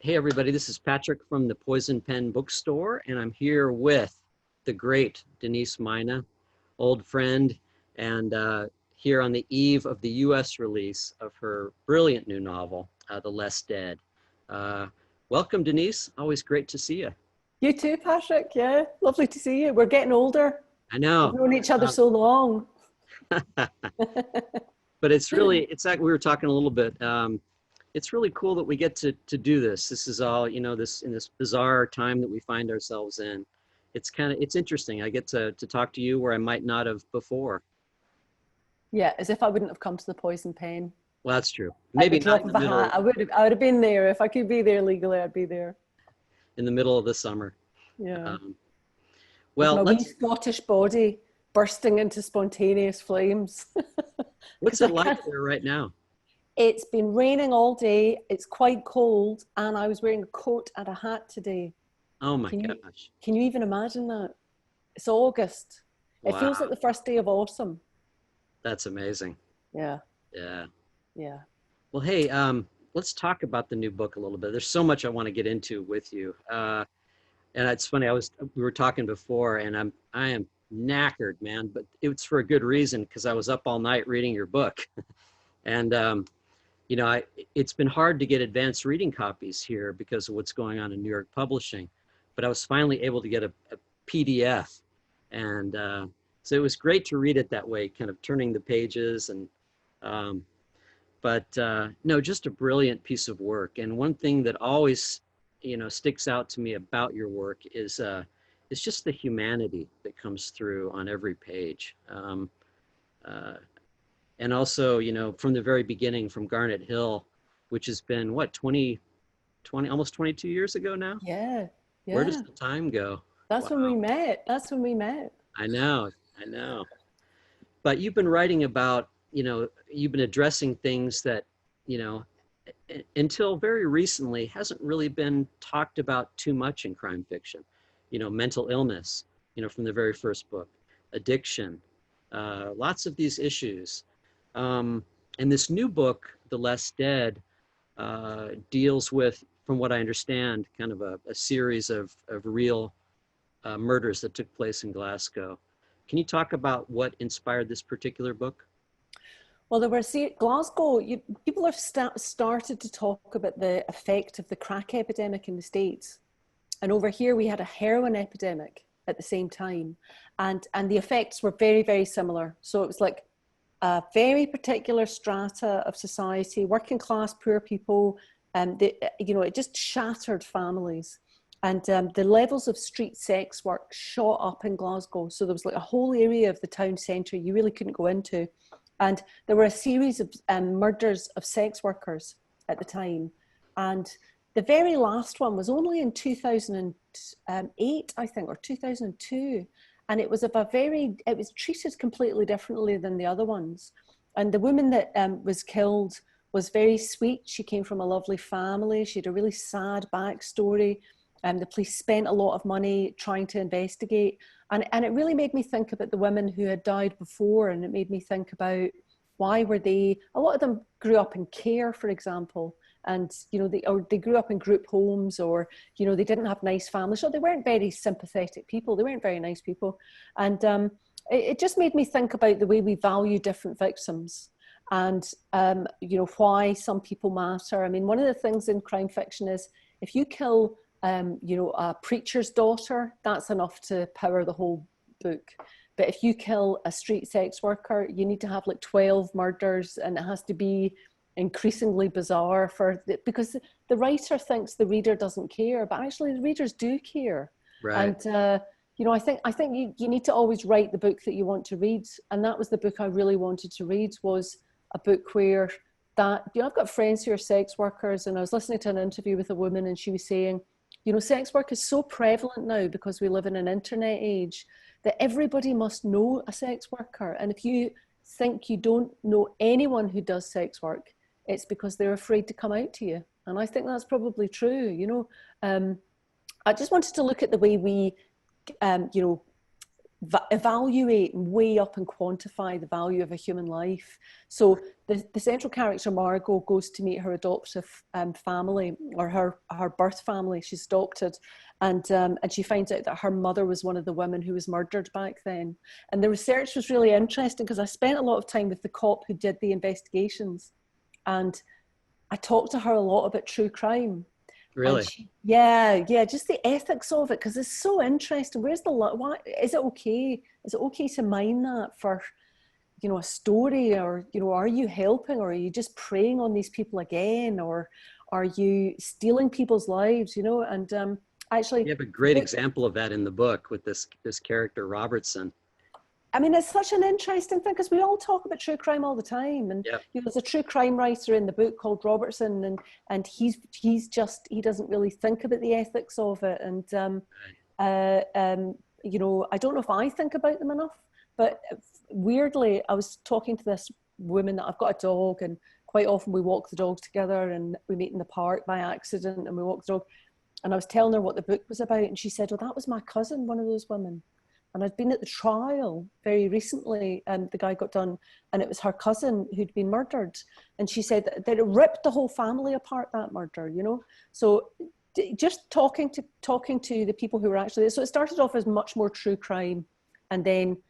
Hey everybody, this is Patrick from the Poison Pen Bookstore, and I'm here with the great Denise Mina, old friend, and here on the eve of the US release of her brilliant new novel, The Less Dead. Welcome, Denise. Always great to see you. You too, Patrick. Yeah, lovely to see you. We're getting older. I We've know. known each other so long. But it's like we were talking a little bit. It's really cool that we get to do this. This is all, this in this bizarre time that we find ourselves in. It's interesting. I get to talk to you where I might not have before. Yeah, as if I wouldn't have come to the Poison Pen. Well, that's true. At the Maybe not drop in the of a hat, middle, I would have been there. If I could be there legally, I'd be there. in the middle of the summer. Yeah. Um, With well, my wee Scottish body bursting into spontaneous flames. what's Because it I like can't. there right now? It's been raining all day. It's quite cold, and I was wearing a coat and a hat today. Oh my Can you gosh. can you even imagine that? It's August. It feels like Wow. the first day of autumn. That's amazing. Yeah, Yeah. yeah. Well, hey, let's talk about the new book a little bit. There's so much I want to get into with you. And it's funny, we were talking before, and I am knackered, man, but it's for a good reason, because I was up all night reading your book. And it's been hard to get advanced reading copies here because of what's going on in New York publishing, but I was finally able to get a PDF, and so it was great to read it that way, kind of turning the pages. And um, but no, just a brilliant piece of work. And one thing that always, sticks out to me about your work is it's just the humanity that comes through on every page. Uh, and also, from the very beginning, from Garnet Hill, which has been what, 20, almost 22 years ago now. Yeah, Where does yeah. the time go? That's when we Wow. met. That's when we met. I know, I know. But you've been writing about, you've been addressing things that, you know, until very recently hasn't really been talked about too much in crime fiction. Mental illness, from the very first book, addiction, lots of these issues. And this new book, The Less Dead, deals with, from what I understand, kind of a series of real murders that took place in Glasgow. Can you talk about what inspired this particular book? Well, Glasgow. People have started to talk about the effect of the crack epidemic in the States, and over here we had a heroin epidemic at the same time, and the effects were very, very similar. So it was like a very particular strata of society, working class, poor people, and it just shattered families. And the levels of street sex work shot up in Glasgow. So there was like a whole area of the town centre you really couldn't go into. And there were a series of murders of sex workers at the time. And the very last one was only in 2008, I think, or 2002. And it was it was treated completely differently than the other ones. And the woman that was killed was very sweet. She came from a lovely family. She had a really sad backstory. The police spent a lot of money trying to investigate. And it really made me think about the women who had died before. And it made me think about why were they, a lot of them grew up in care, for example. And, they grew up in group homes, or, they didn't have nice families. So they weren't very sympathetic people. They weren't very nice people. And it just made me think about the way we value different victims, and, why some people matter. I mean, one of the things in crime fiction is if you kill a preacher's daughter, that's enough to power the whole book. But if you kill a street sex worker, you need to have like 12 murders, and it has to be increasingly bizarre because the writer thinks the reader doesn't care, but actually the readers do care. Right. And I think you need to always write the book that you want to read, and that was the book I really wanted to read, was a book where I've got friends who are sex workers, and I was listening to an interview with a woman, and she was saying, sex work is so prevalent now because we live in an internet age that everybody must know a sex worker. And if you think you don't know anyone who does sex work, it's because they're afraid to come out to you. And I think that's probably true. I just wanted to look at the way we, evaluate and weigh up and quantify the value of a human life. So the central character, Margo, goes to meet her adoptive family, or her birth family. She's adopted, and she finds out that her mother was one of the women who was murdered back then. And the research was really interesting because I spent a lot of time with the cop who did the investigations, and I talked to her a lot about true crime. And Really? yeah, just the ethics of it, because it's so interesting. Where's the why is it okay? Is it okay to mine that for, a story, or are you helping, or are you just preying on these people again, or are you stealing people's lives? And actually, You have a the great book. example of that in the book with this character Robertson. I mean, it's such an interesting thing because we all talk about true crime all the time, and Yep. there's a true crime writer in the book called Robertson, and he doesn't really think about the ethics of it, and I don't know if I think about them enough, but weirdly, I was talking to this woman that I've got a dog, and quite often we walk the dog together, and we meet in the park by accident, and we walk the dog, and I was telling her what the book was about, and she said, "Oh, that was my cousin, one of those women." And I'd been at the trial very recently, and the guy got done, and it was her cousin who'd been murdered. And she said that it ripped the whole family apart, that murder, So just talking to the people who were actually there. So it started off as much more true crime. And then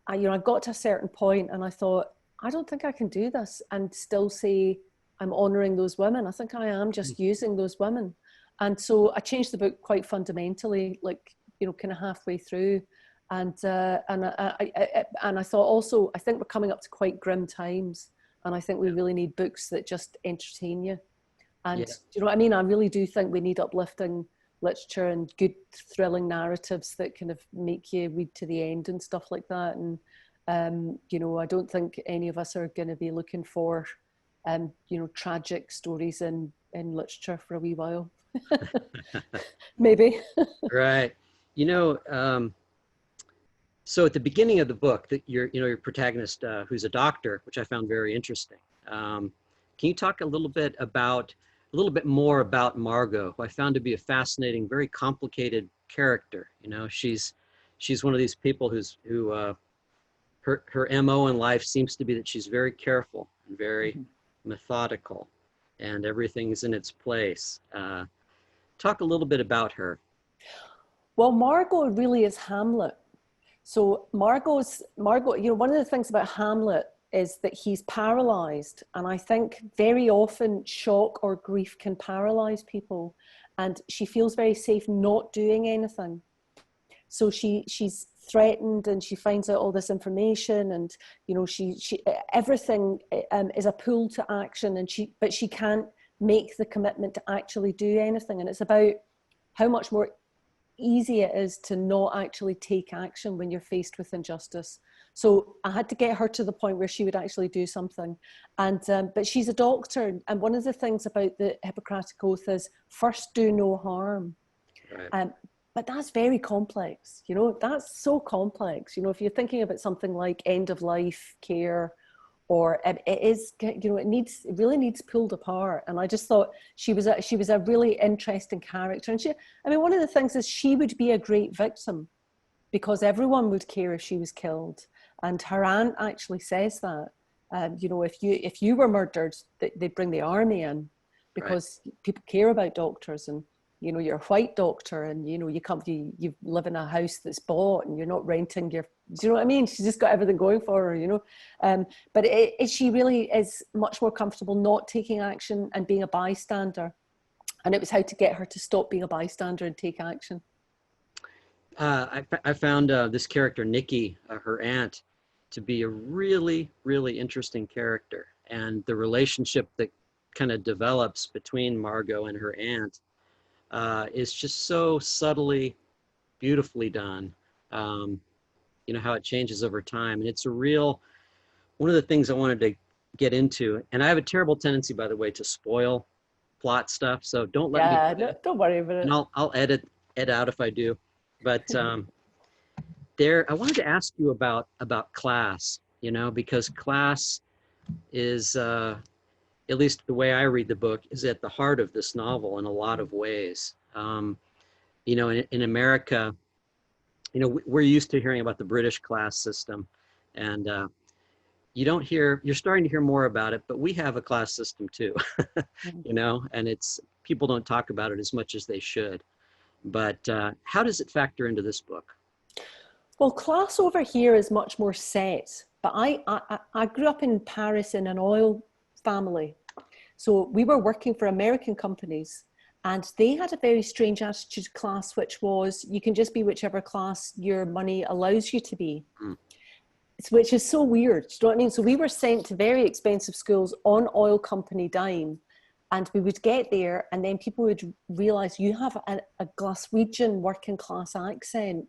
I got to a certain point and I thought, I don't think I can do this and still say I'm honoring those women. I think I am just using those women. And so I changed the book quite fundamentally, like, kind of halfway through. And I thought also, I think we're coming up to quite grim times, and I think we really need books that just entertain you. And Yeah. do you know what I mean? I really do think we need uplifting literature and good thrilling narratives that kind of make you read to the end and stuff like that. And I don't think any of us are going to be looking for tragic stories in literature for a wee while. Maybe. Right. You know, so at the beginning of the book, that your protagonist, who's a doctor, which I found very interesting. Can you talk a little bit more about Margo, who I found to be a fascinating, very complicated character. She's one of these people her MO in life seems to be that she's very careful and very methodical, and everything's in its place. Talk a little bit about her. Well, Margo really is Hamlet. So Margo, one of the things about Hamlet is that he's paralyzed. And I think very often shock or grief can paralyze people. And she feels very safe not doing anything. So she's threatened, and she finds out all this information, and she everything is a pull to action, but she can't make the commitment to actually do anything. And it's about how much more easy it is to not actually take action when you're faced with injustice. So I had to get her to the point where she would actually do something. And but she's a doctor, and one of the things about the Hippocratic Oath is first do no harm. Right. But that's very complex. That's so complex. If you're thinking about something like end of life care, or it really needs pulled apart. And I just thought she was a really interesting character. And one of the things is she would be a great victim because everyone would care if she was killed. And her aunt actually says that, if you were murdered, they'd bring the army in because people care about doctors. And you're a white doctor, and you live in a house that's bought, and you're not renting do you know what I mean? She's just got everything going for her, but she really is much more comfortable not taking action and being a bystander. And it was how to get her to stop being a bystander and take action. I found this character, Nikki, her aunt, to be a really, really interesting character. And the relationship that kind of develops between Margo and her aunt is just so subtly, beautifully done. How it changes over time. And it's one of the things I wanted to get into. And I have a terrible tendency, by the way, to spoil plot stuff. So don't let me do that. Don't worry about it. And I'll edit out if I do. But I wanted to ask you about class, because class is, at least the way I read the book, is at the heart of this novel in a lot of ways. In America, You know, we're used to hearing about the British class system, and you don't hear, you're starting to hear more about it, but we have a class system too, Mhm. you know, and it's, people don't talk about it as much as they should. But how does it factor into this book? Well, class over here is much more set, but I grew up in Paris in an oil family. So we were working for American companies, and they had a very strange attitude to class, which was you can just be whichever class your money allows you to be, Mm, which is so weird. Do you know what I mean? So we were sent to very expensive schools on oil company dime, and we would get there, and then people would realize you have a Glaswegian working class accent.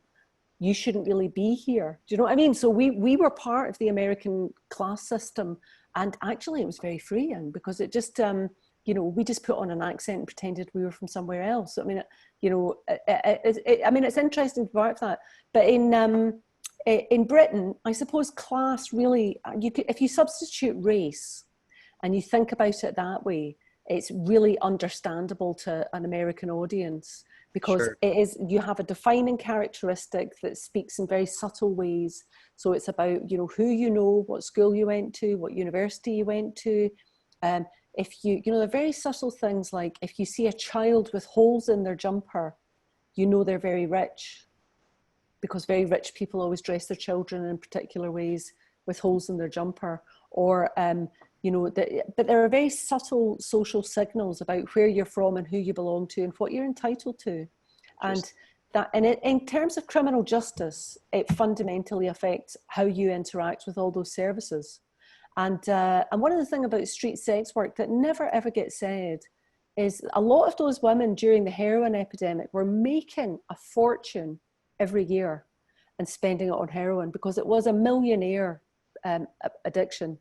You shouldn't really be here. Do you know what I mean? So we were part of the American class system, and actually it was very freeing because it just we just put on an accent and pretended we were from somewhere else. I mean, I mean, it's interesting to work that, but in Britain, I suppose class really you could, if you substitute race and you think about it that way, it's really understandable to an American audience because sure. it is, you have a defining characteristic that speaks in very subtle ways. So it's about, who you know, what school you went to, what university you went to. Um, if they're very subtle things like if you see a child with holes in their jumper, you know they're very rich because very rich people always dress their children in particular ways with holes in their jumper. Or, but there are very subtle social signals about where you're from and who you belong to and what you're entitled to. And Interesting. that, and in terms of criminal justice, it fundamentally affects how you interact with all those services. And one of the things about street sex work that never ever gets said is a lot of those women during the heroin epidemic were making a fortune every year and spending it on heroin because it was a millionaire addiction.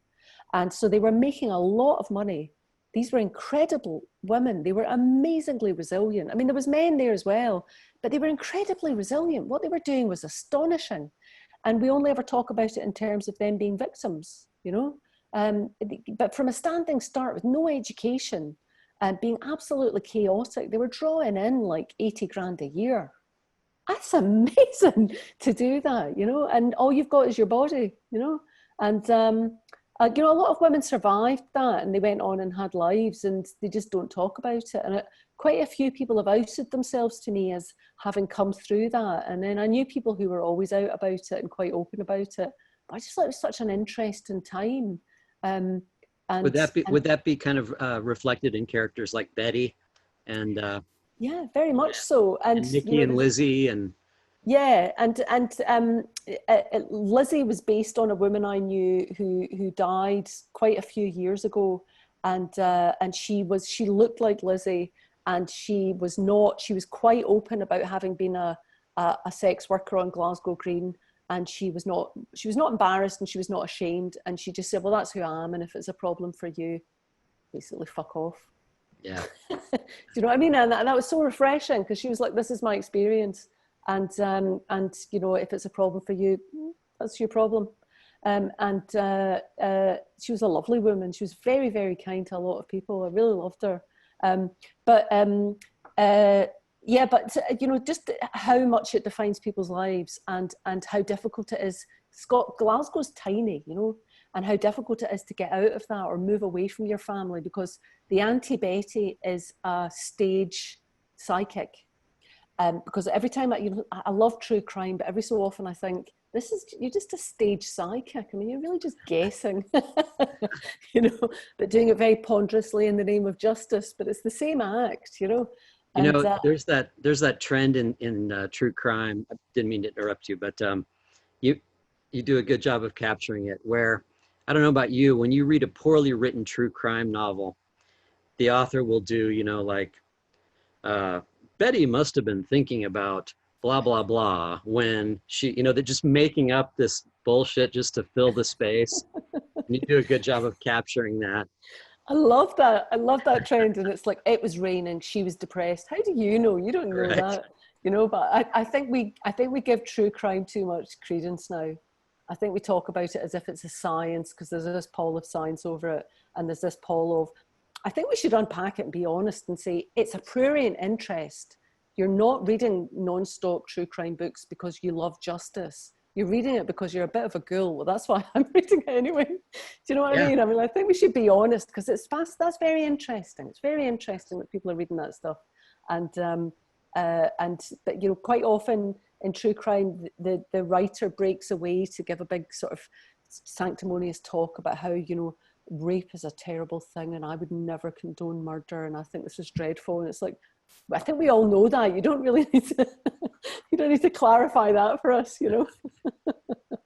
And so they were making a lot of money. These were incredible women. They were amazingly resilient. I mean, there was men there as well, but they were incredibly resilient. What they were doing was astonishing. And we only ever talk about it in terms of them being victims, but from a standing start with no education and being absolutely chaotic, they were drawing in like 80 grand a year. That's amazing to do that, and all you've got is your body. And, a lot of women survived that and they went on and had lives and they just don't talk about it. And quite a few people have outed themselves to me as having come through that. And then I knew people who were always out about it and quite open about it. But I just thought it was such an interesting time. Um, Would and, that be and kind of reflected in characters like Betty and yeah, very much so. And, Nikki and Lizzie and yeah, Lizzie was based on a woman I knew who died quite a few years ago, and she looked like Lizzie, and she was not. She was quite open about having been a sex worker on Glasgow Green, and she was not embarrassed and she was not ashamed, and she just said, "Well, that's who I am, and if it's a problem for you, basically fuck off." yeah. Do you know what I mean? And that was so refreshing because she was like, "This is my experience, and if it's a problem for you, that's your problem." She was a lovely woman. She was very, very kind to a lot of people. I really loved her. Um, but uh, yeah, but just how much it defines people's lives and how difficult it is. Glasgow's tiny, and how difficult it is to get out of that or move away from your family because the Auntie Betty is a stage psychic. Because every time I love true crime, but every so often I think you're just a stage psychic. I mean, you're really just guessing, but doing it very ponderously in the name of justice. But it's the same act. And There's that trend in true crime. I didn't mean to interrupt you, but you you do a good job of capturing it. Where I don't know about you, when you read a poorly written true crime novel, the author will do, like uh, Betty must have been thinking about blah blah blah when she, they're just making up this bullshit just to fill the space. And you do a good job of capturing that. I love that. I love that trend. And it's like, it was raining. She was depressed. How do you know? You don't know Right. that, but I think we give true crime too much credence now. I think we talk about it as if it's a science because there's this pall of science over it. And there's this pall of, I think we should unpack it and be honest and say it's a prurient interest you're not reading non-stop true crime books because you love justice. You're reading it because you're a bit of a ghoul. Well, that's why I'm reading it anyway. Do you know what I Yeah. mean? I mean, I think we should be honest, because it's fast. That's very interesting. It's very interesting that people are reading that stuff. But you know, quite often in true crime, the writer breaks away to give a big sort of sanctimonious talk about how, you know, rape is a terrible thing and I would never condone murder and I think this is dreadful. And it's like, I think we all know that. You don't really need to you don't need to clarify that for us, you know.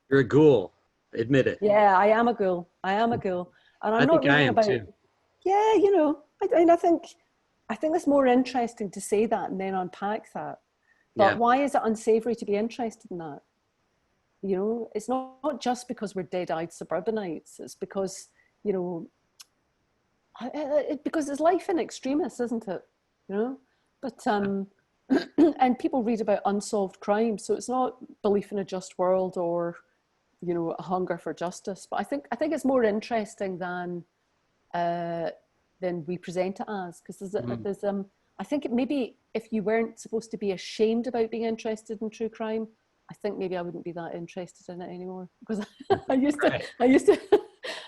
You're a ghoul. Admit it. Yeah, I am a ghoul. I am a ghoul. And I'm I not think I reading am about, too. yeah, you know, I think it's more interesting to say that and then unpack that. But Yeah. why is it unsavory to be interested in that? You know, it's not just because we're dead-eyed suburbanites. It's because, you know, because it's life in extremis, isn't it? You know, but and people read about unsolved crimes, so it's not belief in a just world or, you know, a hunger for justice. But I think it's more interesting uh, than we present it as, because Mhm. I think maybe if you weren't supposed to be ashamed about being interested in true crime, I think maybe I wouldn't be that interested in it anymore, because Right. I used to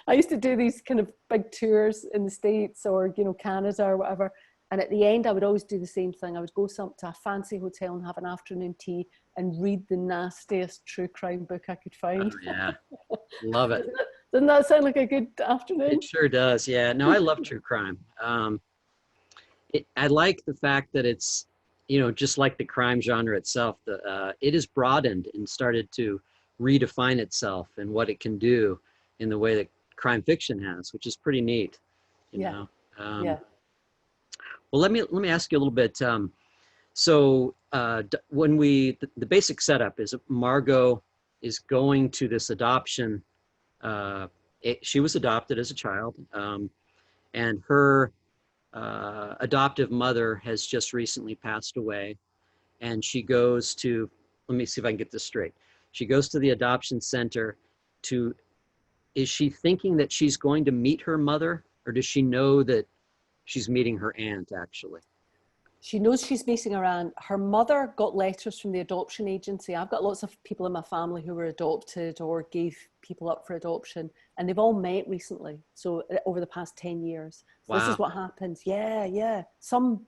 I used to do these kind of big tours in the States or, you know, Canada or whatever. And at the end, I would always do the same thing. I would go to a fancy hotel and have an afternoon tea and read the nastiest true crime book I could Oh find. yeah. Love it. Doesn't that sound like a good afternoon? It sure does. Yeah. No, I love true crime. I like the fact that it's, you know, just like the crime genre itself, it has broadened and started to redefine itself and what it can do in the way that crime fiction has, which is pretty neat, you Yeah, know. Um, yeah. well, let me ask you a little bit. When the basic setup is Margo is going to this adoption. She was adopted as a child, and her adoptive mother has just recently passed away, and she goes to, let me see if I can get this straight. She goes to the adoption center to, is she thinking that she's going to meet her mother, or does she know that she's meeting her aunt actually? She knows she's meeting around. Her mother got letters from the adoption agency. I've got lots of people in my family who were adopted or gave people up for adoption, and they've all met recently. So over the past 10 years. So this is Wow. what happens. Yeah, yeah. Some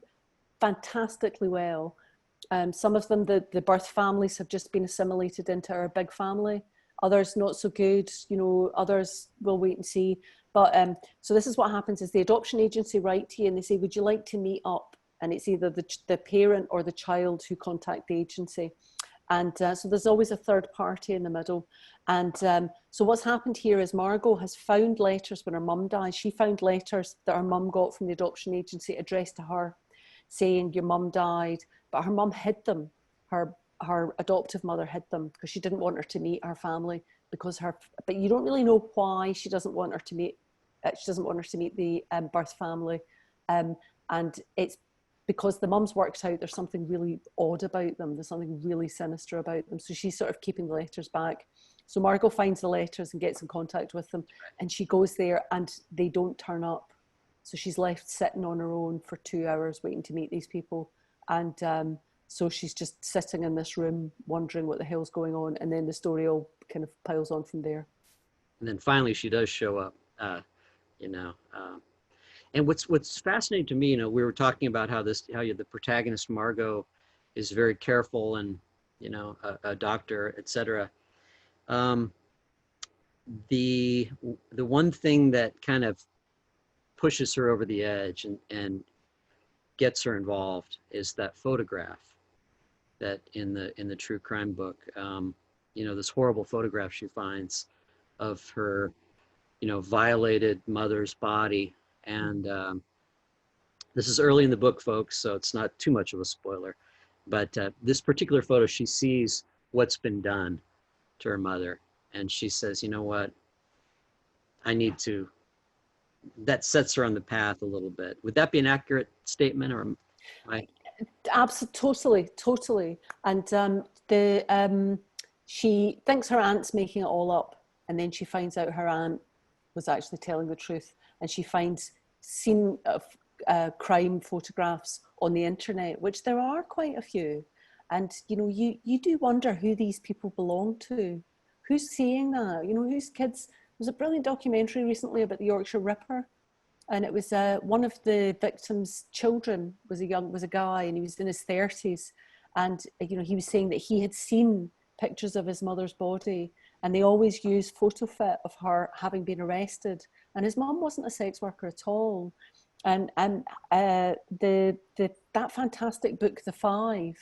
fantastically well. Some of them, the birth families have just been assimilated into our big family. Others not so good. You know, others will wait and see. But so this is what happens: is the adoption agency write to you and they say, "Would you like to meet up?" And it's either the parent or the child who contact the agency. And so there's always a third party in the middle. And so what's happened here is Margo has found letters when her mum died. She found letters that her mum got from the adoption agency addressed to her saying, "Your mum died." But her mum hid them. Her adoptive mother hid them because she didn't want her to meet her family, because but you don't really know why she doesn't want her to meet, she doesn't want her to meet the birth family. And it's because the mum's worked out there's something really odd about them. There's something really sinister about them. So she's sort of keeping the letters back. So Margot finds the letters and gets in contact with them. And she goes there and they don't turn up. So she's left sitting on her own for 2 hours waiting to meet these people. And so she's just sitting in this room wondering what the hell's going on. And then the story all kind of piles on from there. And then finally she does show up, you know. And what's fascinating to me, you know, we were talking about the protagonist Margot is very careful and, you know, a doctor, etc. Um, the one thing that kind of pushes her over the edge and gets her involved is that photograph that in the true crime book, you know, this horrible photograph she finds of her, you know, violated mother's body. And this is early in the book, folks, so it's not too much of a spoiler. But this particular photo, she sees what's been done to her mother, and she says, "You know what? I need to." That sets her on the path a little bit. Would that be an accurate statement, or am I? Absolutely, totally, totally. And she thinks her aunt's making it all up, and then she finds out her aunt was actually telling the truth, and she finds scene of crime photographs on the internet, which there are quite a few. And, you do wonder who these people belong to. Who's seeing that? Whose kids? There was a brilliant documentary recently about the Yorkshire Ripper. And it was one of the victims' children was a guy, and he was in his 30s. And, he was saying that he had seen pictures of his mother's body, and they always used photo fit of her having been arrested. And his mum wasn't a sex worker at all. And that fantastic book, The Five,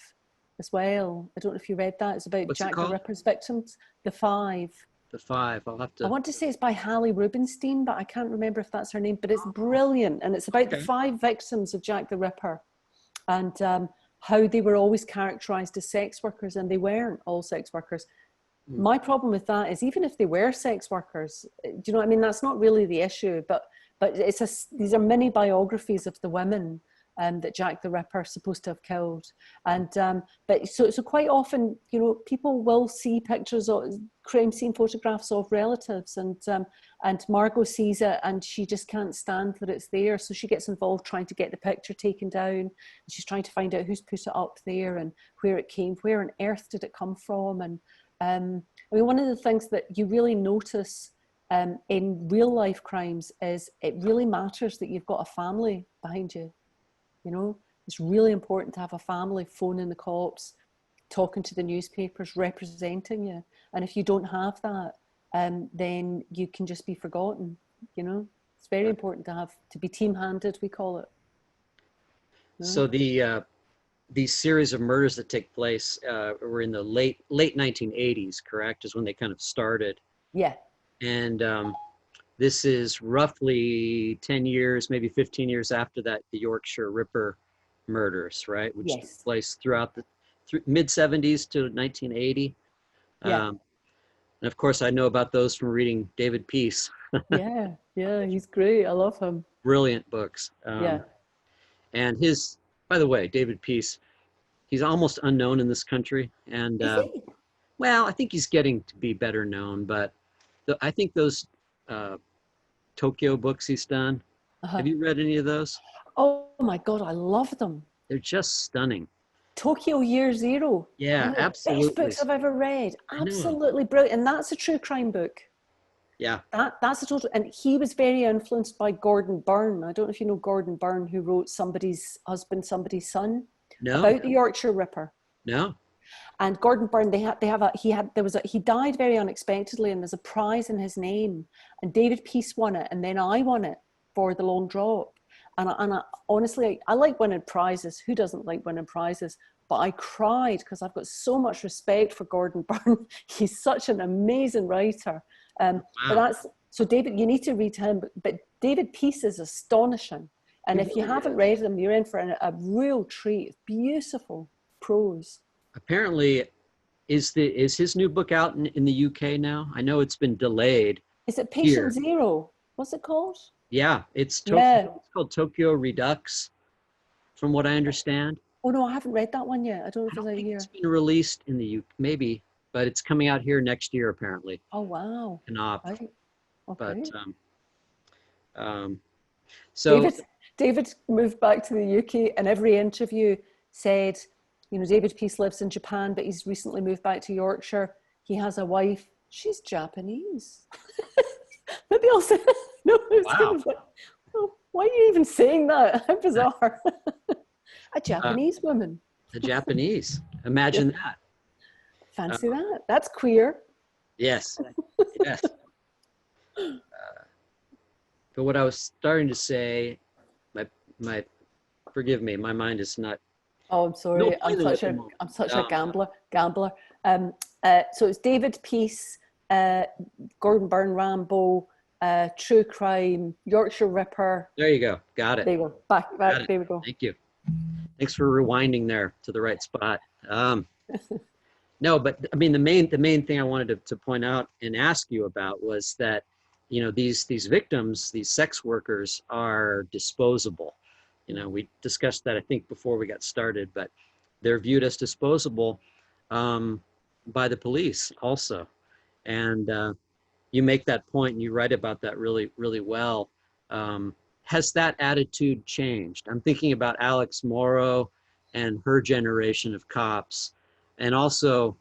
as well. I don't know if you read that. It's about What's it Jack the called? Ripper's victims. The Five. The Five. I'll have I to. want to say it's by Hallie Rubenstein, but I can't remember if that's her name. But it's brilliant, and it's about the Okay. five victims of Jack the Ripper, and how they were always characterized as sex workers, and they weren't all sex workers. Hmm. My problem with that is, even if they were sex workers, do you know what I mean? That's not really the issue, but these are mini biographies of the women that Jack the Ripper is supposed to have killed. And but so quite often, people will see pictures of crime scene photographs of relatives, and Margo sees it and she just can't stand that it's there, so she gets involved trying to get the picture taken down, and she's trying to find out who's put it up there and where it came, where on earth did it come from. And I mean, one of the things that you really notice in real life crimes is it really matters that you've got a family behind you. It's really important to have a family phoning the cops, talking to the newspapers, representing you. And if you don't have that, then you can just be forgotten. It's very important to be team-handed, we call it. So these series of murders that take place were in the late 1980s, correct? Is when they kind of started. Yeah. And this is roughly 10 years, maybe 15 years after that, the Yorkshire Ripper murders, right? Which took Yes. place throughout the mid 70s to 1980. Yeah. And of course, I know about those from reading David Peace. Yeah. Yeah. He's great. I love him. Brilliant books. Yeah. And by the way, David Peace, he's almost unknown in this country. And Is he? well, I think he's getting to be better known, but I think those uh, Tokyo books he's done. Uh-huh. Have you read any of those? Oh my God, I love them. They're just stunning. Tokyo Year Zero. Yeah, One of the best absolutely. books I've ever read. I know. Absolutely brilliant. And that's a true crime book. Yeah. That's a total, and he was very influenced by Gordon Byrne. I don't know if you know Gordon Byrne, who wrote Somebody's Husband, Somebody's Son, No, about the Yorkshire Ripper. no. And Gordon Byrne, he died very unexpectedly, and there's a prize in his name. And David Peace won it, and then I won it for The Long Drop. And honestly, I like winning prizes. Who doesn't like winning prizes? But I cried because I've got so much respect for Gordon Byrne. He's such an amazing writer. Wow. So David, you need to read him. But David Peace is astonishing. And He if you really haven't is. read him, you're in for a real treat. Beautiful prose. Apparently, is his new book out in the UK now? I know it's been delayed Is it Patient here. Zero? What's it called? Yeah, it's Yeah. Tokyo. It's called Tokyo Redux, from what I understand. Oh no, I haven't read that one yet. I don't know I if it's don't out think it's here. been released in the UK, maybe, but it's coming out here next year apparently. Oh wow. An op, Right. but Okay. um, so David moved back to the UK, and every interview said, David Peace lives in Japan, but he's recently moved back to Yorkshire. He has a wife. She's Japanese. Maybe I'll say, no, it's kind wow, of like, oh, why are you even saying that? How bizarre. A uh, Japanese woman. the Japanese. Yeah. Imagine that. Fancy Uh, that. That's queer. yes, yes. But what I was starting to say, my forgive me, my mind is not Oh, I'm no sorry. boiling at the moment. I'm such a Um, gambler. So it's David Peace, Gordon Byrne Rambo, True Crime, Yorkshire Ripper. there you go. Got it. There you go. Got Back. it. There we go. Thank you. Thanks for rewinding there to the right spot. No, but I mean the main thing I wanted to point out and ask you about was that these victims, these sex workers, are disposable. We discussed that I think before we got started, but they're viewed as disposable by the police also, and you make that point and you write about that really really well. has that attitude changed? I'm thinking about Alex Morrow and her generation of cops. And also,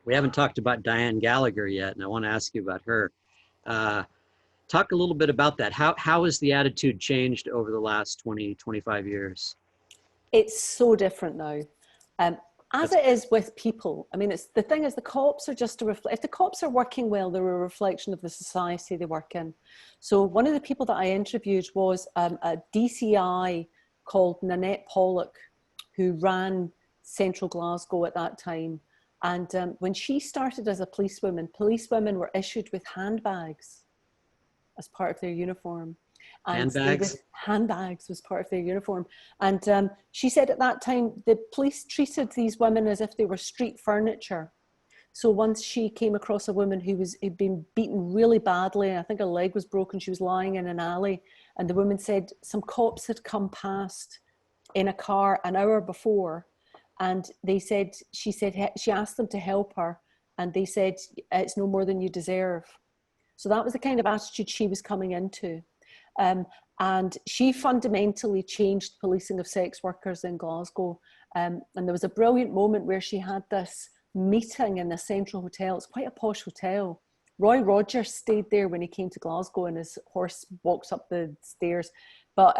we haven't talked about Diane Gallagher yet, and I want to ask you about her. Uh, Talk a little bit about that. How has the attitude changed over the last 20, 25 years? It's so different now. Um, as That's it is with people, I mean, it's the thing is the cops are just a if the cops are working well, they're a reflection of the society they work in. So one of the people that I interviewed was a DCI called Nanette Pollock, who ran Central Glasgow at that time. And when she started as a policewomen were issued with handbags as part of their uniform. And they handbags. with handbags was part of their uniform. And she said at that time, the police treated these women as if they were street furniture. So once she came across a woman who'd been beaten really badly, I think her leg was broken, she was lying in an alley, and the woman said some cops had come past in a car an hour before, and she asked them to help her, and they said, it's no more than you deserve. So that was the kind of attitude she was coming into. And she fundamentally changed policing of sex workers in Glasgow. And there was a brilliant moment where she had this meeting in the Central Hotel. It's quite a posh hotel. Roy Rogers stayed there when he came to Glasgow, and his horse walks up the stairs. But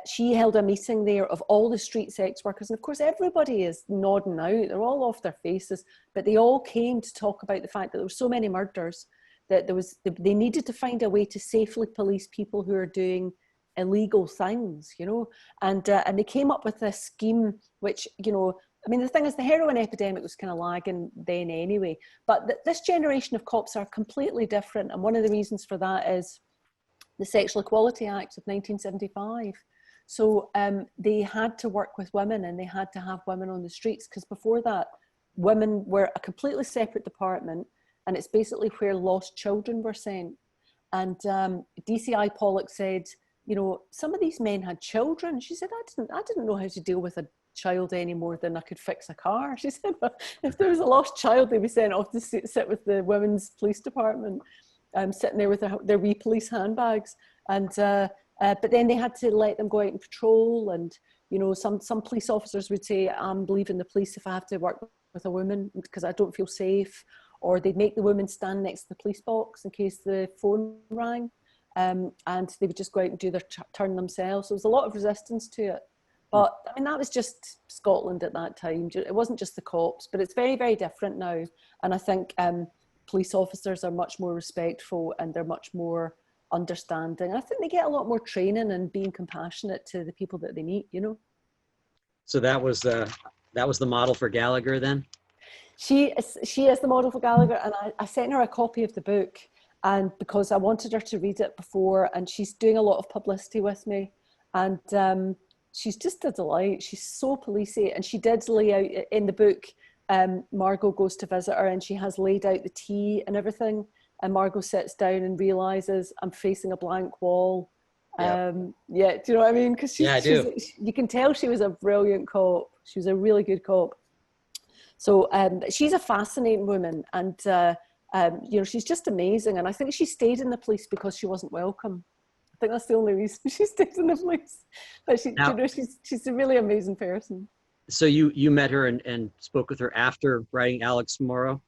she held a meeting there of all the street sex workers. And of course, everybody is nodding out. They're all off their faces. But they all came to talk about the fact that there were so many murders that they needed to find a way to safely police people who are doing illegal things, and they came up with this scheme, which, I mean, the thing is, the heroin epidemic was kind of lagging then anyway, but this generation of cops are completely different, and one of the reasons for that is the Sexual Equality Act of 1975. So they had to work with women, and they had to have women on the streets, because before that, women were a completely separate department. And it's basically where lost children were sent. And DCI Pollock said, some of these men had children. She said, I didn't know how to deal with a child any more than I could fix a car. She said, but if there was a lost child, they'd be sent off to sit with the women's police department, sitting there with their wee police handbags. And but then they had to let them go out and patrol. And, some police officers would say, I'm leaving the police if I have to work with a woman because I don't feel safe. Or they'd make the woman stand next to the police box in case the phone rang, and they would just go out and do their turn themselves. So there was a lot of resistance to it. But I mean, that was just Scotland at that time. It wasn't just the cops, but it's very, very different now. And I think police officers are much more respectful, and they're much more understanding. I think they get a lot more training and being compassionate to the people that they meet, So that was the model for Gallagher then? She is the model for Gallagher, and I sent her a copy of the book, and because I wanted her to read it before, and she's doing a lot of publicity with me, and she's just a delight. She's so policey, and she did lay out in the book, Margo goes to visit her, and she has laid out the tea and everything, and Margo sits down and realises, I'm facing a blank wall. Yeah. Do you know what I mean? Because Yeah, I do. you can tell she was a brilliant cop. She was a really good cop. So she's a fascinating woman, and she's just amazing. And I think she stayed in the police because she wasn't welcome. I think that's the only reason she stayed in the police. But she's a really amazing person. So you met her and spoke with her after writing Alex Morrow?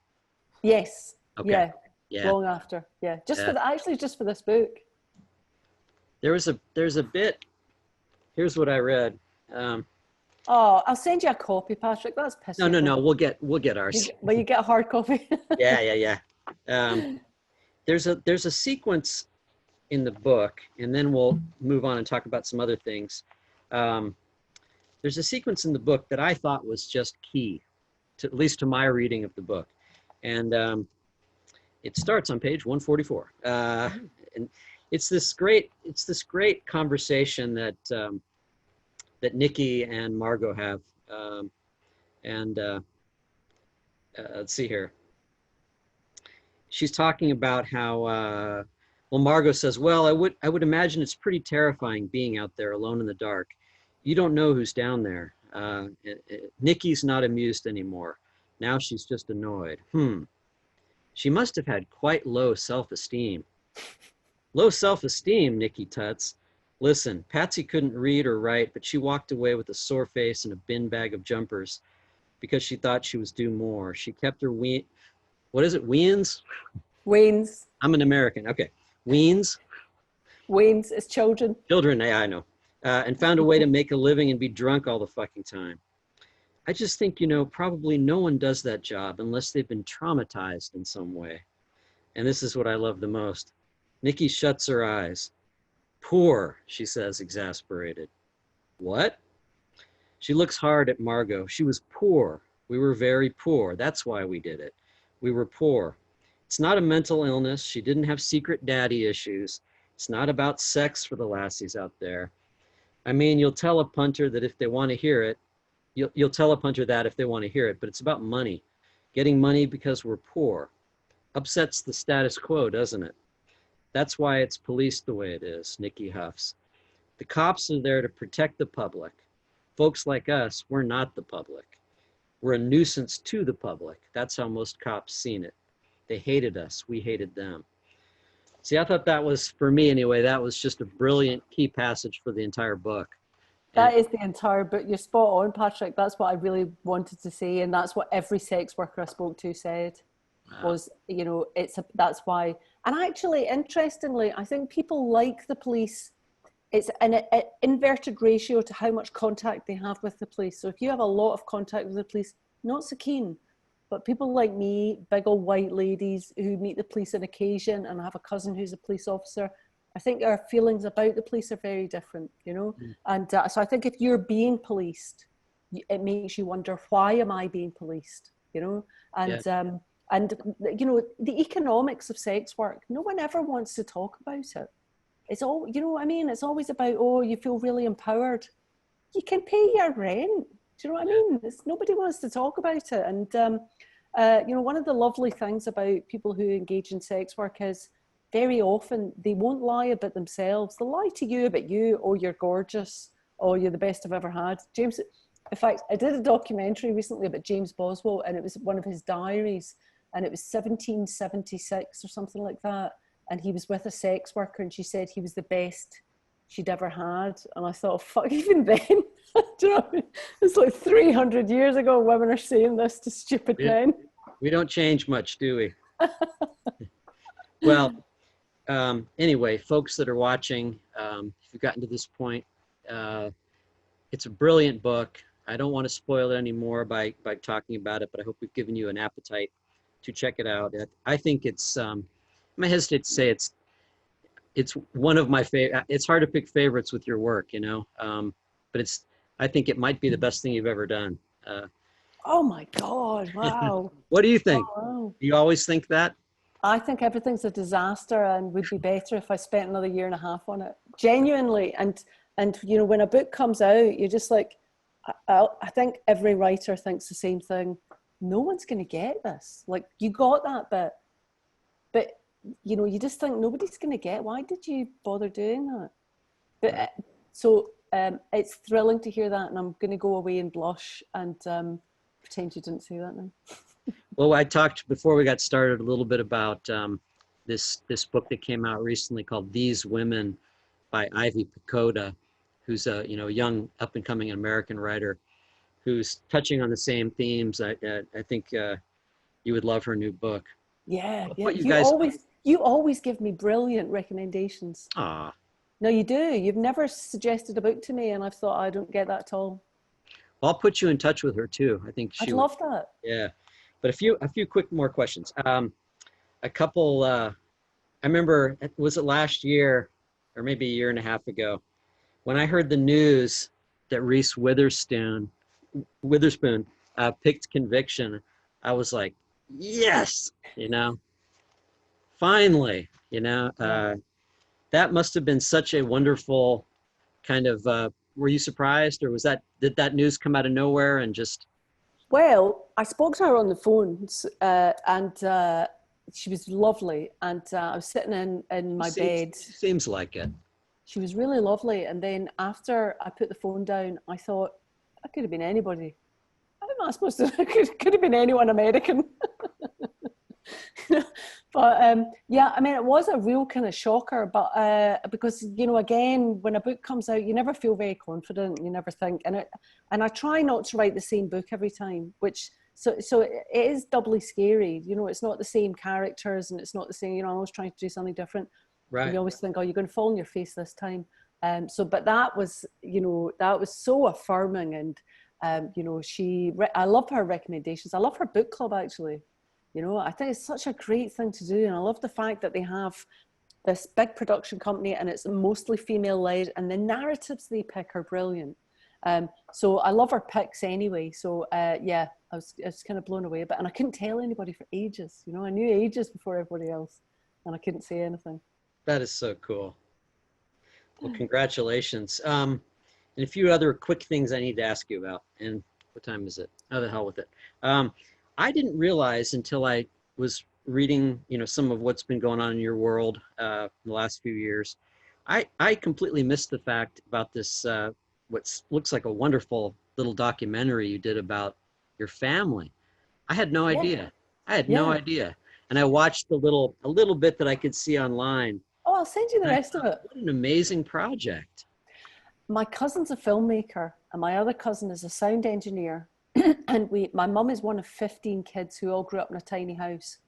Yes. Okay. Yeah. Long after. Yeah. Just for this book. There's a bit. Here's what I read. I'll send you a copy, Patrick. That's pissing. No. We'll get ours. You get a hard copy. Yeah. There's a sequence in the book, and then we'll move on and talk about some other things. There's a sequence in the book that I thought was just key, at least to my reading of the book, and it starts on page 144. And it's this great conversation that Nikki and Margo have, let's see here. She's talking about how Margo says, well, I would imagine it's pretty terrifying being out there alone in the dark. You don't know who's down there. Nikki's not amused anymore. Now she's just annoyed. She must have had quite low self-esteem. Low self-esteem, Nikki tuts. Listen, Patsy couldn't read or write, but she walked away with a sore face and a bin bag of jumpers because she thought she was due more. She kept her what is it, weans? Wayne's, I'm an American. Okay. Weans, Wayne's, it's children. children, yeah, I know. And found a way to make a living and be drunk all the fucking time. I just think, probably no one does that job unless they've been traumatized in some way. And this is what I love the most. Nikki shuts her eyes. Poor, she says, exasperated. What? She looks hard at Margo. She was poor. We were very poor. That's why we did it. We were poor. It's not a mental illness. She didn't have secret daddy issues. It's not about sex for the lassies out there. I mean, you'll tell a punter that if they want to hear it, you'll tell a punter that if they want to hear it, but it's about money. Getting money because we're poor. Upsets the status quo, doesn't it? That's why it's policed the way it is, Nikki huffs. The cops are there to protect the public. Folks like us, we're not the public. We're a nuisance to the public. That's how most cops seen it. They hated us. We hated them. See, I thought that was, for me anyway, that was just a brilliant key passage for the entire book. And That is the entire book. You're spot on, Patrick. That's what I really wanted to say, and that's what every sex worker I spoke to said. Was, that's why. And actually, interestingly, I think people like the police. It's an inverted ratio to how much contact they have with the police. So if you have a lot of contact with the police, not so keen. But people like me, big old white ladies who meet the police on occasion, and I have a cousin who's a police officer, I think our feelings about the police are very different, And so I think if you're being policed, it makes you wonder, why am I being policed? And yeah, the economics of sex work, no one ever wants to talk about it. It's all, what I mean? It's always about, oh, you feel really empowered. You can pay your rent. Do you know what I mean? Nobody wants to talk about it. And, one of the lovely things about people who engage in sex work is very often they won't lie about themselves. They'll lie to you about you, oh, you're gorgeous, oh, you're the best I've ever had. James, in fact, I did a documentary recently about James Boswell, and it was one of his diaries, and it was 1776 or something like that. And he was with a sex worker, and she said he was the best she'd ever had. And I thought, fuck, even then, do you know what I mean? It's like 300 years ago, women are saying this to stupid men. we don't change much, do we? Well, anyway, folks that are watching, if you've gotten to this point, it's a brilliant book. I don't want to spoil it anymore by talking about it, but I hope we've given you an appetite to check it out. I think it's, I'm hesitate to say it's one of my favorite. It's hard to pick favorites with your work, but I think it might be the best thing you've ever done. Oh my God, wow. What do you think? Oh, wow. Do you always think that? I think everything's a disaster and would be better if I spent another year and a half on it. Genuinely. And when a book comes out, you're just like, I think every writer thinks the same thing. No one's going to get this. Like, you got that bit. But, you just think nobody's going to get, why did you bother doing that? But it's thrilling to hear that, and I'm going to go away and blush and pretend you didn't say that now. Well, I talked before we got started a little bit about this book that came out recently called These Women by Ivy Pacoda, who's a young up and coming American writer who's touching on the same themes. I think you would love her new book. Yeah. What You always give me brilliant recommendations. Ah. No, you do. You've never suggested a book to me, and I've thought, I don't get that at all. I'll put you in touch with her too. I think I'd love that. Yeah, but a few quick more questions. A couple. I remember, was it last year or maybe a year and a half ago, when I heard the news that Reese Witherspoon picked Conviction. I was like, yes, finally, that must have been such a wonderful kind of. Were you surprised, or did that news come out of nowhere and just? Well, I spoke to her on the phone, and she was lovely. And I was sitting in my bed. Seems like it. She was really lovely. And then after I put the phone down, I thought, that could have been anybody. I'm not supposed to. It could have been anyone American. But yeah, I mean, it was a real kind of shocker. But because again, when a book comes out, you never feel very confident. You never think, and I try not to write the same book every time, which so it is doubly scary. It's not the same characters, and it's not the same. I'm always trying to do something different, and Right. you always think, oh, you're going to fall on your face this time. But that was, that was so affirming, and I love her recommendations. I love her book club actually. I think it's such a great thing to do. And I love the fact that they have this big production company and it's mostly female led, and the narratives they pick are brilliant. So I love her picks anyway. So yeah, I was kind of blown away. And I couldn't tell anybody for ages. I knew ages before everybody else, and I couldn't say anything. That is so cool. Well, congratulations. And a few other quick things I need to ask you about. And what time is it? Oh, the hell with it. I didn't realize until I was reading, some of what's been going on in your world in the last few years. I completely missed the fact about this, what looks like a wonderful little documentary you did about your family. I had no Yeah, idea. I had no yeah. idea. And I watched a little bit that I could see online. Oh, I'll send you the And I rest of thought, it. what an amazing project. My cousin's a filmmaker, and my other cousin is a sound engineer. And my mum is one of 15 kids who all grew up in a tiny house.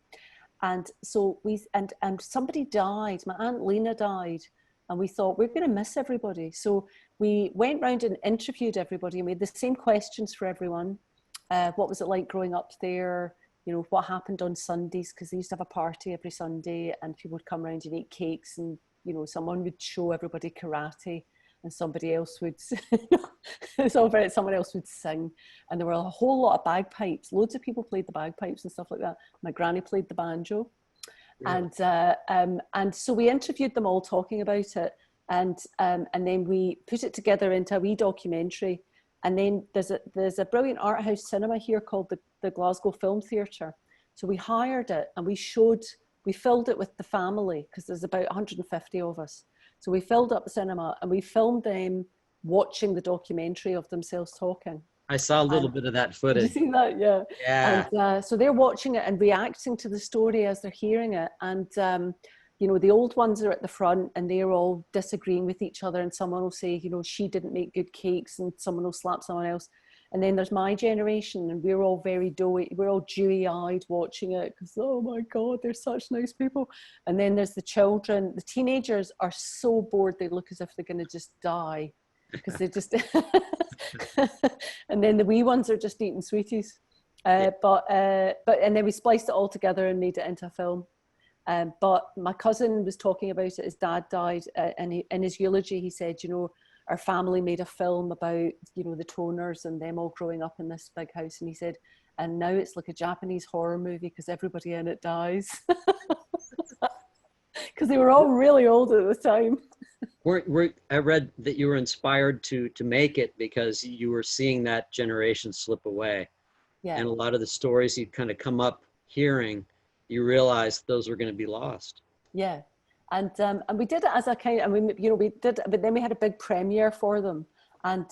And so and somebody died. My aunt Lena died, and we thought we're going to miss everybody. So we went round and interviewed everybody and made the same questions for everyone. What was it like growing up there? What happened on Sundays, because they used to have a party every Sunday, and people would come around and eat cakes, and someone would show everybody karate, and somebody else would someone else would sing, and there were a whole lot of bagpipes. Loads of people played the bagpipes and stuff like that. My granny played the banjo, Really? and so we interviewed them all talking about it, and then we put it together into a wee documentary. And then there's a brilliant art house cinema here called the Glasgow Film Theatre. So we hired it, and we filled it with the family, because there's about 150 of us. So we filled up the cinema and we filmed them watching the documentary of themselves talking. I saw a little And bit of that did you footage. see that? Yeah. And Yeah. so they're watching it and reacting to the story as they're hearing it. And, the old ones are at the front and they're all disagreeing with each other. And someone will say, she didn't make good cakes, and someone will slap someone else. And then there's my generation, and we're all very doughy, we're all dewy-eyed watching it, because, oh my God, they're such nice people. And then there's the children. The teenagers are so bored, they look as if they're going to just die, because they just and then the wee ones are just eating sweeties. Yeah. But and then we spliced it all together and made it into a film. But my cousin was talking about it. His dad died, and in his eulogy, he said, our family made a film about, the Toners and them all growing up in this big house. And he said, and now it's like a Japanese horror movie because everybody in it dies. Because they were all really old at the time. I read that you were inspired to make it because you were seeing that generation slip away. Yeah. And a lot of the stories you'd kind of come up hearing, you realized those were going to be lost. Yeah. And we did it as a kind of, we did, but then we had a big premiere for them. And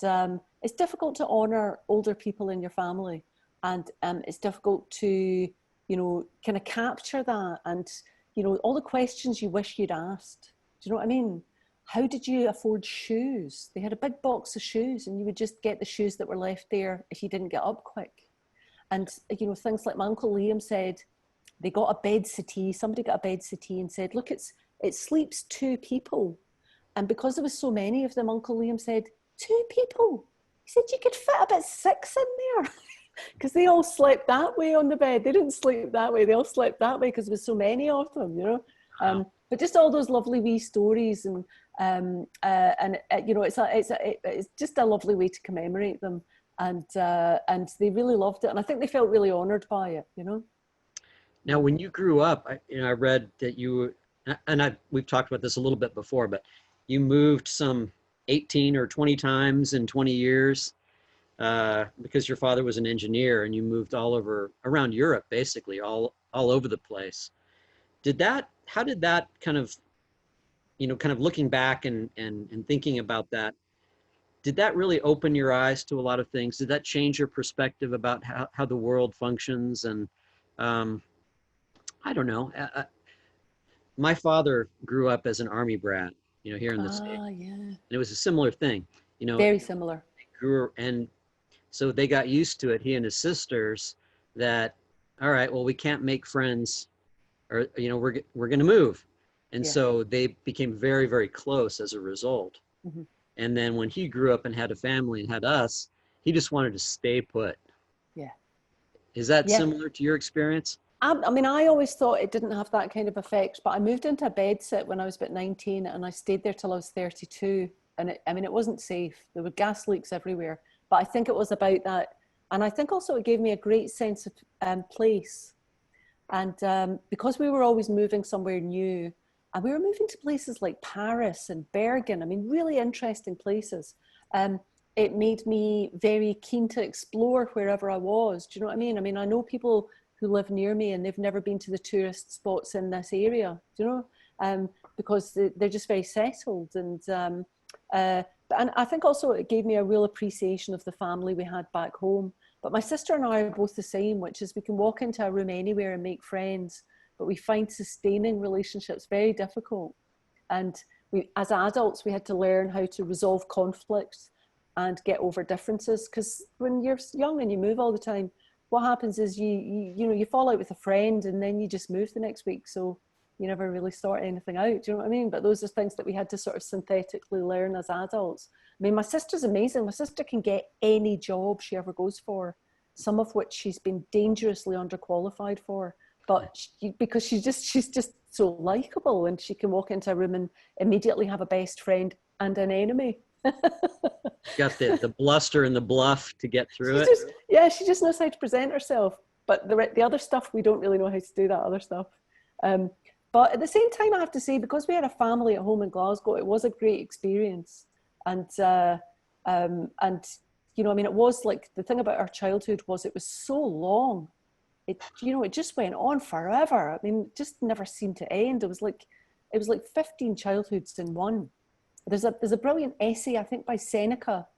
it's difficult to honor older people in your family. And it's difficult to, kind of capture that. And, all the questions you wish you'd asked. Do you know what I mean? How did you afford shoes? They had a big box of shoes, and you would just get the shoes that were left there if you didn't get up quick. And, things like my Uncle Liam said, they got a bed settee. Somebody got a bed settee and said, look, it sleeps two people. And because there was so many of them, Uncle Liam said, two people? He said, you could fit about six in there. Because they all slept that way on the bed. They didn't sleep that way. They all slept that way because there was so many of them, Wow. But just all those lovely wee stories, and it's just a lovely way to commemorate them, and they really loved it, and I think they felt really honoured by it. Now, when you grew up, I read that we've talked about this a little bit before, but you moved some 18 or 20 times in 20 years because your father was an engineer, and you moved all over around Europe, basically all over the place. How did that kind of looking back and thinking about that, did that really open your eyes to a lot of things? Did that change your perspective about how the world functions? And I don't know. my father grew up as an army brat, here in the States, Ah, yeah. and it was a similar thing. Very similar. Grew and so they got used to it. He and his sisters that, all right, well, we can't make friends, or we're going to move, and Yeah. so they became very, very close as a result. Hmm. And then when he grew up and had a family and had us, he just wanted to stay put. Yeah. Is that Yeah. similar to your experience? I mean, I always thought it didn't have that kind of effect, but I moved into a bed sit when I was about 19 and I stayed there till I was 32. And I mean, it wasn't safe. There were gas leaks everywhere. But I think it was about that. And I think also it gave me a great sense of place. And because we were always moving somewhere new, and we were moving to places like Paris and Bergen, I mean, really interesting places. It made me very keen to explore wherever I was. Do you know what I mean? I mean, I know people who live near me and they've never been to the tourist spots in this area, do you know? Because they're just very settled. And I think also it gave me a real appreciation of the family we had back home. But my sister and I are both the same, which is we can walk into a room anywhere and make friends, but we find sustaining relationships very difficult. And as adults, we had to learn how to resolve conflicts and get over differences. Because when you're young and you move all the time, what happens is you fall out with a friend and then you just move the next week. So you never really sort anything out. Do you know what I mean? But those are things that we had to sort of synthetically learn as adults. I mean, my sister's amazing. My sister can get any job she ever goes for, some of which she's been dangerously underqualified for. But because she's just so likable, and she can walk into a room and immediately have a best friend and an enemy. Got the bluster and the bluff to get through it. She just knows how to present herself. But the other stuff, we don't really know how to do that other stuff. But at the same time, I have to say, because we had a family at home in Glasgow, it was a great experience. And I mean, it was like, the thing about our childhood was it was so long. It just went on forever. I mean, it just never seemed to end. It was like 15 childhoods in one. There's a brilliant essay, I think, by Seneca,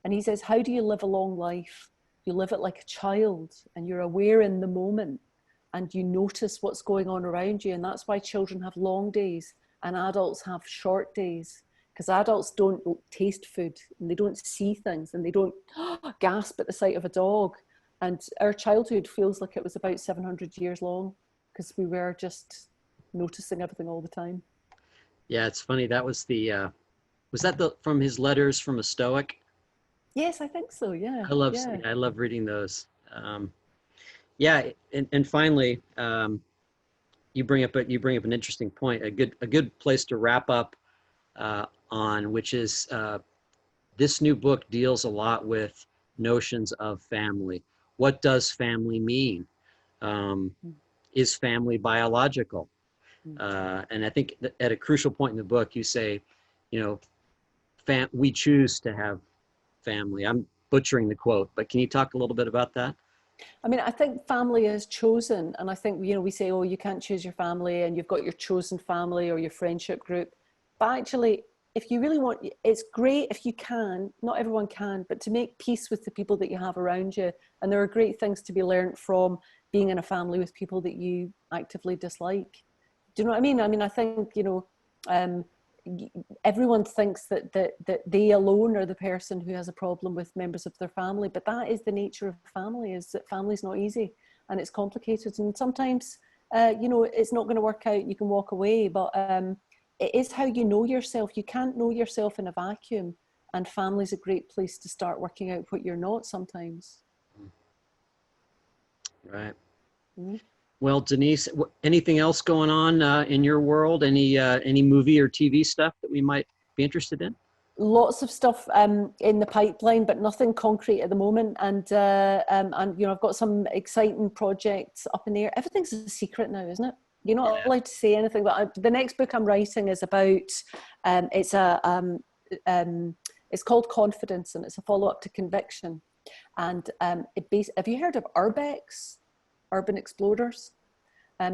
and he says, how do you live a long life? You live it like a child, and you're aware in the moment, and you notice what's going on around you. And that's why children have long days and adults have short days, because adults don't taste food and they don't see things and they don't gasp at the sight of a dog. And our childhood feels like it was about 700 years long, because we were just noticing everything all the time. Yeah, it's funny. That was that from his letters from a Stoic? Yes, I think so. Yeah, yeah. I love reading those. Yeah, and finally, you bring up an interesting point, a good place to wrap up on, which is this new book deals a lot with notions of family. What does family mean? Um, Mm, is family biological? mm. And I think that at a crucial point in the book, you say, you know, we choose to have family. I'm butchering the quote, but can you talk a little bit about that? I mean, I think family is chosen. And I think, we say, oh, you can't choose your family and you've got your chosen family or your friendship group. But actually, if you really want, it's great if you can, not everyone can, but to make peace with the people that you have around you. And there are great things to be learned from being in a family with people that you actively dislike. Do you know what I mean? I mean, I think, um, everyone thinks that they alone are the person who has a problem with members of their family, but that is the nature of family, is that family's not easy and it's complicated, and sometimes it's not going to work out. You can walk away, but it is how you know yourself. You can't know yourself in a vacuum, and family's a great place to start working out what you're not sometimes. Right. Mm-hmm. Well, Denise, anything else going on in your world? Any movie or TV stuff that we might be interested in? Lots of stuff in the pipeline, but nothing concrete at the moment. And I've got some exciting projects up in the air. Everything's a secret now, isn't it? You're not Yeah. allowed to say anything. But the next book I'm writing is about. It's a it's called Confidence, and it's a follow up to Conviction. And have you heard of urbex, urban explorers?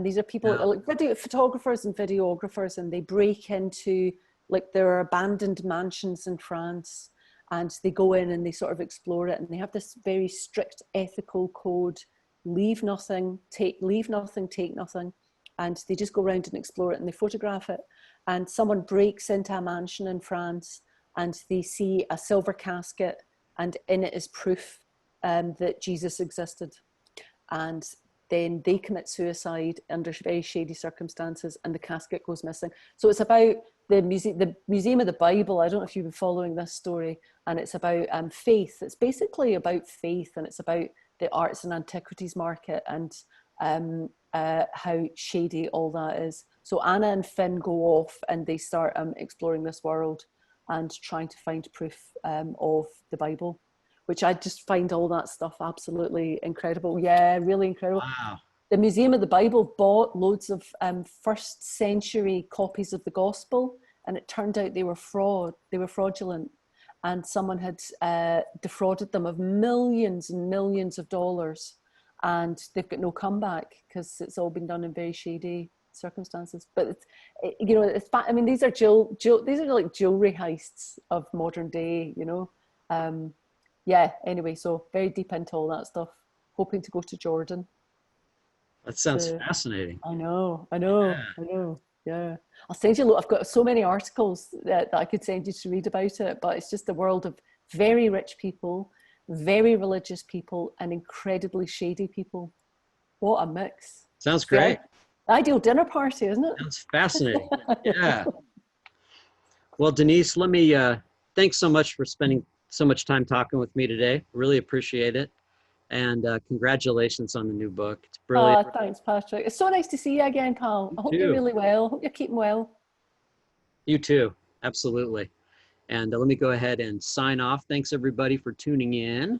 These are people No. like video photographers and videographers, and they break into, like, there are abandoned mansions in France, and they go in and they sort of explore it, and they have this very strict ethical code: leave nothing, take nothing. and they just go around and explore it and they photograph it. And someone breaks into a mansion in France and they see a silver casket, and in it is proof that Jesus existed. And then they commit suicide under very shady circumstances, and the casket goes missing. So it's about the Museum of the Bible. I don't know if you've been following this story, and it's about faith. It's basically about faith, and it's about the arts and antiquities market, and how shady all that is. So Anna and Finn go off and they start exploring this world and trying to find proof of the Bible, which I just find all that stuff absolutely incredible. Yeah, really incredible. Wow. The Museum of the Bible bought loads of first century copies of the gospel, and it turned out they were fraudulent. And someone had defrauded them of millions and millions of dollars, and they've got no comeback because it's all been done in very shady circumstances. But I mean, these are these are like jewelry heists of modern day. Yeah. Anyway, so very deep into all that stuff. Hoping to go to Jordan. That sounds fascinating. I know. Yeah. I'll send you. I've got so many articles that I could send you to read about it, but it's just the world of very rich people, very religious people, and incredibly shady people. What a mix. Sounds great. The ideal dinner party, isn't it? Sounds fascinating. Yeah. Well, Denise, let me thanks so much for spending so much time talking with me today. Really appreciate it. And congratulations on the new book. It's brilliant. Thanks, Patrick. It's so nice to see you again, pal. I hope you're really well. I hope you're keeping well. You too. Absolutely. And let me go ahead and sign off. Thanks, everybody, for tuning in.